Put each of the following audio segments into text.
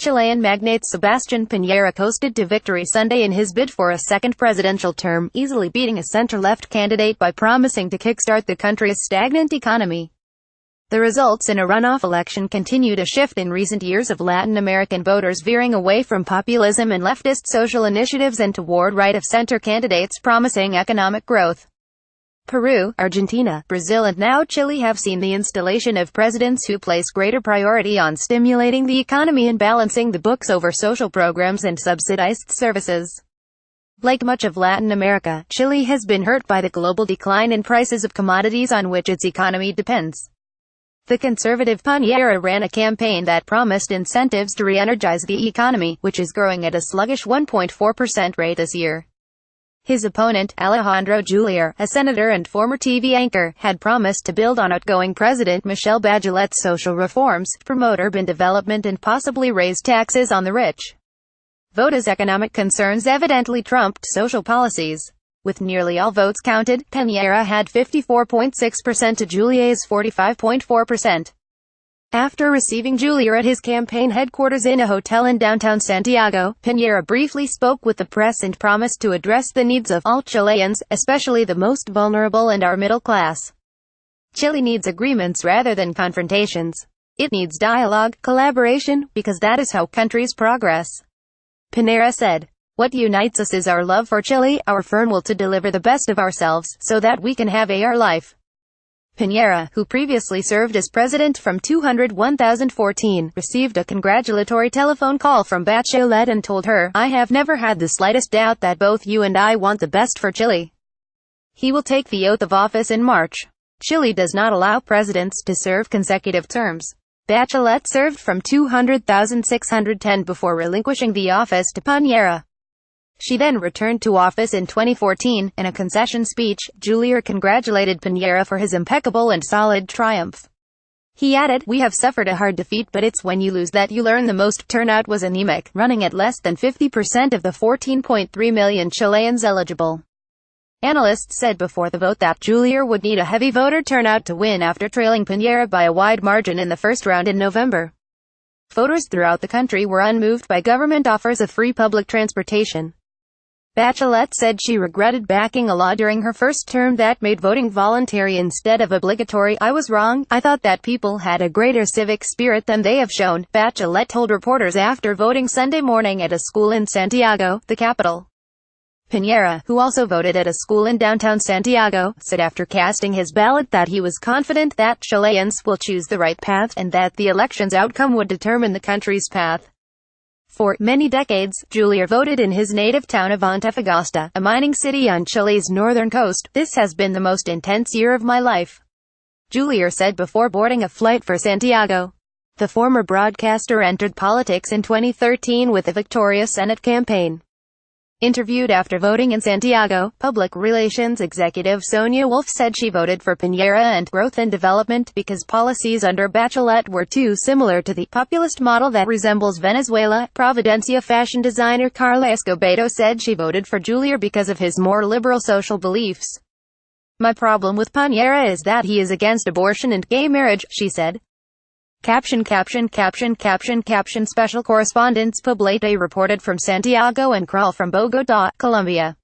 Chilean magnate Sebastian Piñera coasted to victory Sunday in his bid for a second presidential term, easily beating a center-left candidate by promising to kickstart the country's stagnant economy. The results in a runoff election continued a shift in recent years of Latin American voters veering away from populism and leftist social initiatives and toward right-of-center candidates promising economic growth. Peru, Argentina, Brazil and now Chile have seen the installation of presidents who place greater priority on stimulating the economy and balancing the books over social programs and subsidized services. Like much of Latin America, Chile has been hurt by the global decline in prices of commodities on which its economy depends. The conservative Piñera ran a campaign that promised incentives to re-energize the economy, which is growing at a sluggish 1.4% rate this year. His opponent, Alejandro Julier, a senator and former TV anchor, had promised to build on outgoing President Michelle Bachelet's social reforms, promote urban development and possibly raise taxes on the rich. Voters' economic concerns evidently trumped social policies. With nearly all votes counted, Piñera had 54.6% to Julier's 45.4%. After receiving Julier at his campaign headquarters in a hotel in downtown Santiago, Piñera briefly spoke with the press and promised to address the needs of all Chileans, especially the most vulnerable and our middle class. Chile needs agreements rather than confrontations. It needs dialogue, collaboration, because that is how countries progress. Piñera said, "What unites us is our love for Chile, our firm will to deliver the best of ourselves, so that we can have our life." Piñera, who previously served as president from 2014, received a congratulatory telephone call from Bachelet and told her, "I have never had the slightest doubt that both you and I want the best for Chile." He will take the oath of office in March. Chile does not allow presidents to serve consecutive terms. Bachelet served from 2000-610 before relinquishing the office to Piñera. She then returned to office in 2014. In a concession speech, Julier congratulated Piñera for his impeccable and solid triumph. He added, "We have suffered a hard defeat, but it's when you lose that you learn the most." Turnout was anemic, running at less than 50% of the 14.3 million Chileans eligible. Analysts said before the vote that Julier would need a heavy voter turnout to win after trailing Piñera by a wide margin in the first round in November. Voters throughout the country were unmoved by government offers of free public transportation. Bachelet said she regretted backing a law during her first term that made voting voluntary instead of obligatory. "I was wrong. I thought that people had a greater civic spirit than they have shown," Bachelet told reporters after voting Sunday morning at a school in Santiago, the capital. Piñera, who also voted at a school in downtown Santiago, said after casting his ballot that he was confident that Chileans will choose the right path, and that the election's outcome would determine the country's path. For many decades, Julier voted in his native town of Antofagasta, a mining city on Chile's northern coast. "This has been the most intense year of my life," Julier said before boarding a flight for Santiago. The former broadcaster entered politics in 2013 with a victorious Senate campaign. Interviewed after voting in Santiago, public relations executive Sonia Wolf said she voted for Piñera and growth and development because policies under Bachelet were too similar to the populist model that resembles Venezuela. Providencia fashion designer Carla Escobedo said she voted for Julier because of his more liberal social beliefs. "My problem with Piñera is that he is against abortion and gay marriage," she said. Caption. Special correspondents Poblete reported from Santiago and Kral from Bogotá, Colombia.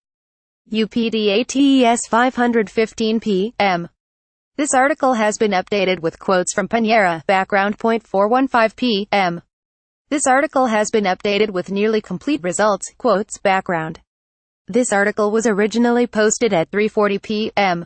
UPDATES 515 p.m. This article has been updated with quotes from Piñera. Background. 415 p.m. This article has been updated with nearly complete results. Quotes. Background. This article was originally posted at 3:40 p.m.